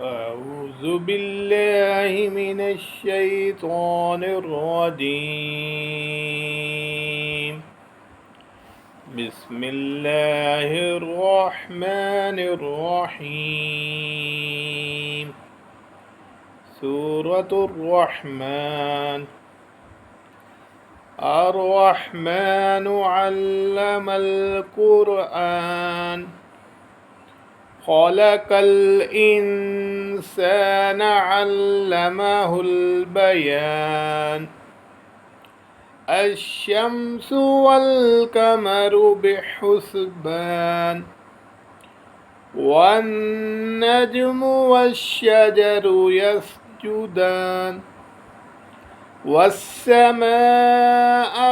أعوذ بالله من الشيطان الرجيم. بسم الله الرحمن الرحيم. سورة الرحمن. الرحمن علم القرآن. خلق الإنسان علمه البيان. الشمس والقمر بحسبان. والنجم والشجر يسجدان. والسماء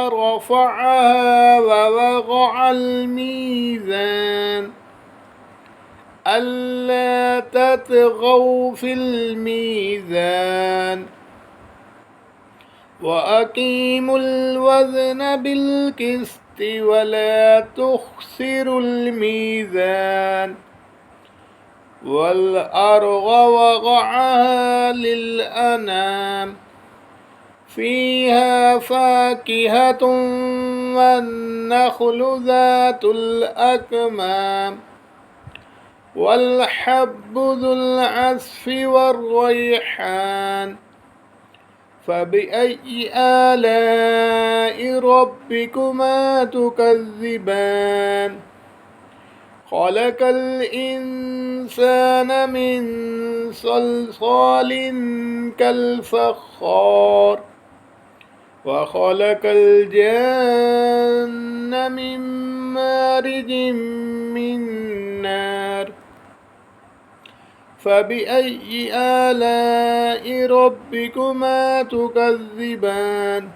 رفعها ووضع الميزان ألا تطغوا في الميزان وأقيموا الوزن بالقسط ولا تخسروا الميزان والأرض وضعها للأنام فيها فاكهة والنخل ذات الأكمام والحب ذو العصف والريحان فبأي آلاء ربكما تكذبان خلق الإنسان من صلصال كالفخار وخلق الجن من مارج من نار فبأي آلاء ربكما تكذبان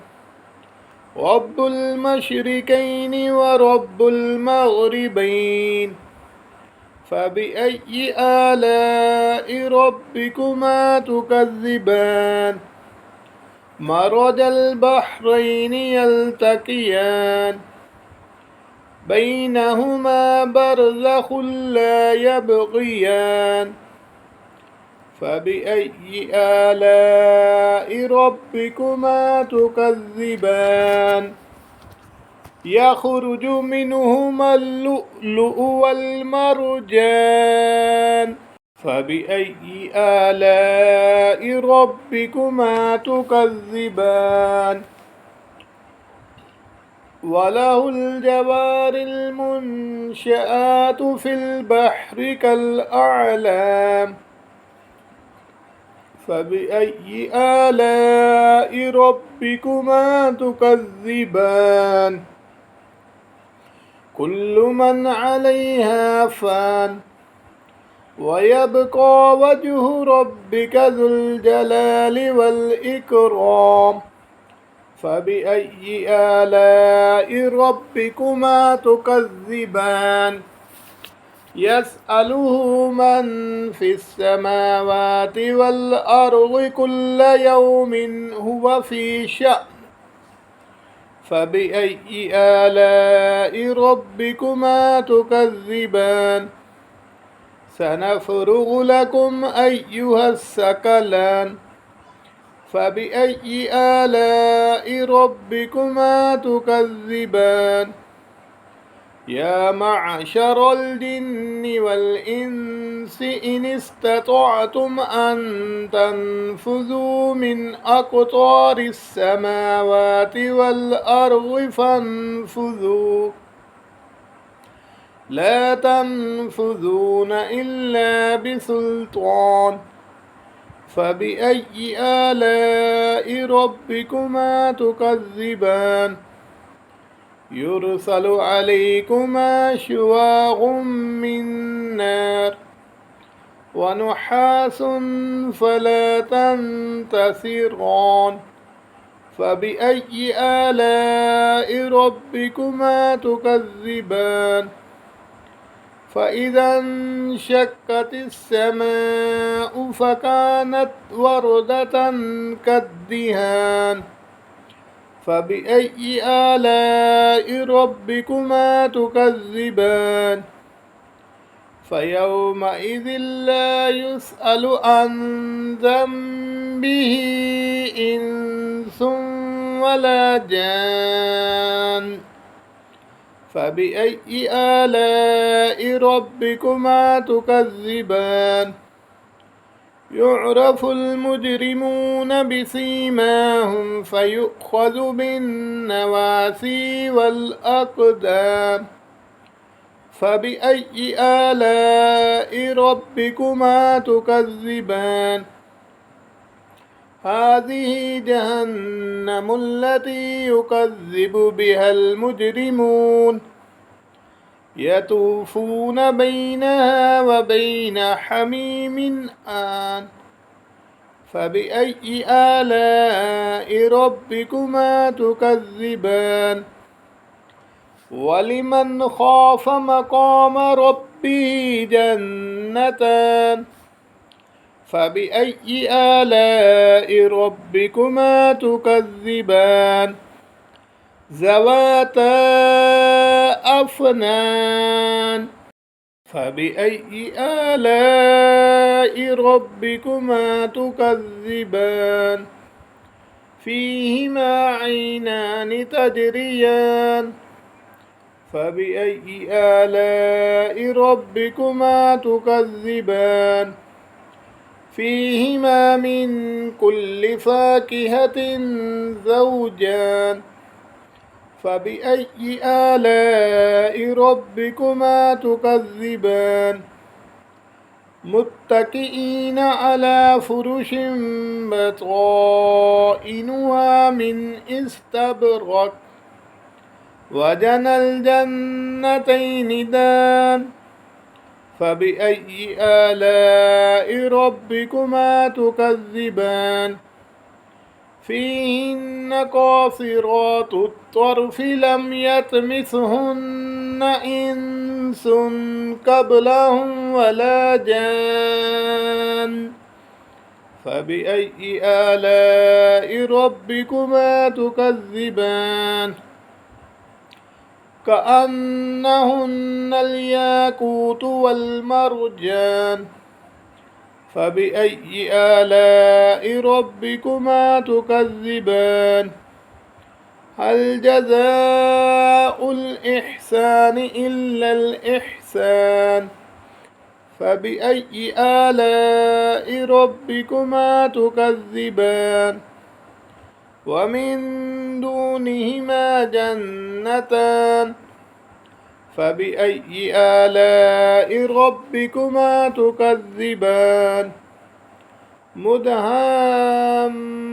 رب المشركين ورب المغربين فبأي آلاء ربكما تكذبان مرج البحرين يلتقيان بينهما برزخ لا يبغيان فبأي آلاء ربكما تكذبان يخرج منهما اللؤلؤ والمرجان فبأي آلاء ربكما تكذبان وله الجوار المنشآت في البحر كالأعلام فبأي آلاء ربكما تكذبان كل من عليها فان ويبقى وجه ربك ذو الجلال والإكرام فبأي آلاء ربكما تكذبان يسأله من في السماوات والأرض كل يوم هو في شأن فبأي آلاء ربكما تكذبان سنفرغ لكم أيها الثقلان فبأي آلاء ربكما تكذبان يا معشر الجن والإنس إن استطعتم أن تنفذوا من أقطار السماوات والأرض فانفذوا لا تنفذون إلا بسلطان فبأي آلاء ربكما تكذبان يرسل عليكما شواظ من نار ونحاس فلا تنتصران فبأي آلاء ربكما تكذبان فإذا انشقت السماء فكانت وردة كالدهان فبأي آلاء ربكما تكذبان فيومئذ لا يسأل عن ذنبه إنس ولا جان. فبأي آلاء ربكما تكذبان؟ يعرف المجرمون بسيماهم فيؤخذ بالنواسي والأقدام. فبأي آلاء ربكما تكذبان؟ هذه جهنم التي يكذب بها المجرمون يطوفون بينها وبين حميم آن. فبأي آلاء ربكما تكذبان؟ ولمن خاف مقام ربه جنتان. فبأي آلاء ربكما تكذبان؟ ذواتا أفنان. فبأي آلاء ربكما تكذبان؟ فيهما عينان تجريان. فبأي آلاء ربكما تكذبان؟ فيهما من كل فاكهة زوجان. فبأي آلاء ربكما تكذبان؟ متكئين على فرش بطائنها من استبرق وجنى الجنتين دان. فبأي آلاء ربكما تكذبان؟ فيهن قاصرات الطرف لم يطمثهن إنس قبلهم ولا جان. فبأي آلاء ربكما تكذبان؟ كأنهن الياقوت والمرجان. فبأي آلاء ربكما تكذبان؟ هل جزاء الإحسان إلا الإحسان؟ فبأي آلاء ربكما تكذبان؟ ومن دونهما جنتان. فبأي آلاء ربكما تكذبان؟ مدهامتان.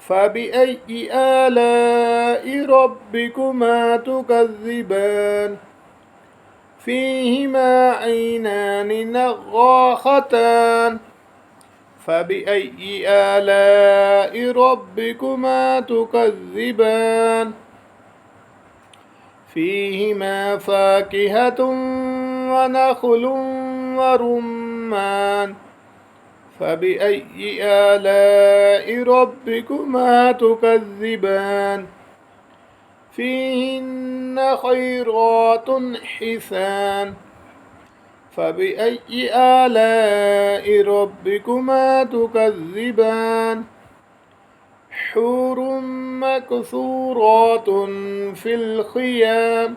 فبأي آلاء ربكما تكذبان؟ فيهما عينان نضاختان. فبأي آلاء ربكما تكذبان؟ فيهما فاكهة ونخل ورمان. فبأي آلاء ربكما تكذبان؟ فيهن خيرات حسان. فبأي آلاء ربكما تكذبان؟ حور مكسورات في الخيام.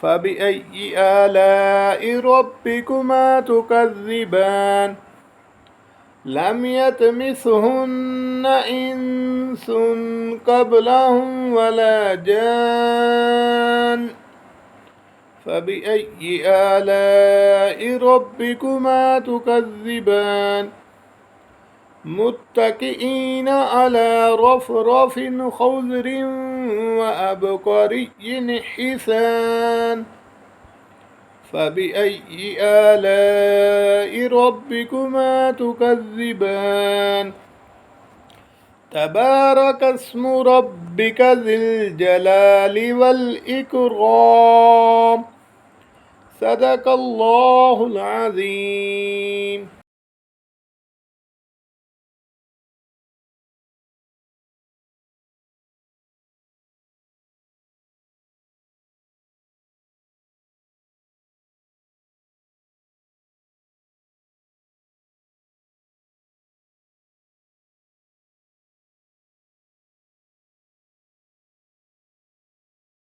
فبأي آلاء ربكما تكذبان؟ لم يطمثهن إنس قبلهم ولا جان. فبأي آلاء ربكما تكذبان؟ متكئين على رفرف خضر وأبقري حسان. فبأي آلاء ربكما تكذبان؟ تبارك اسم ربك ذي الجلال والإكرام. صدق الله العظيم.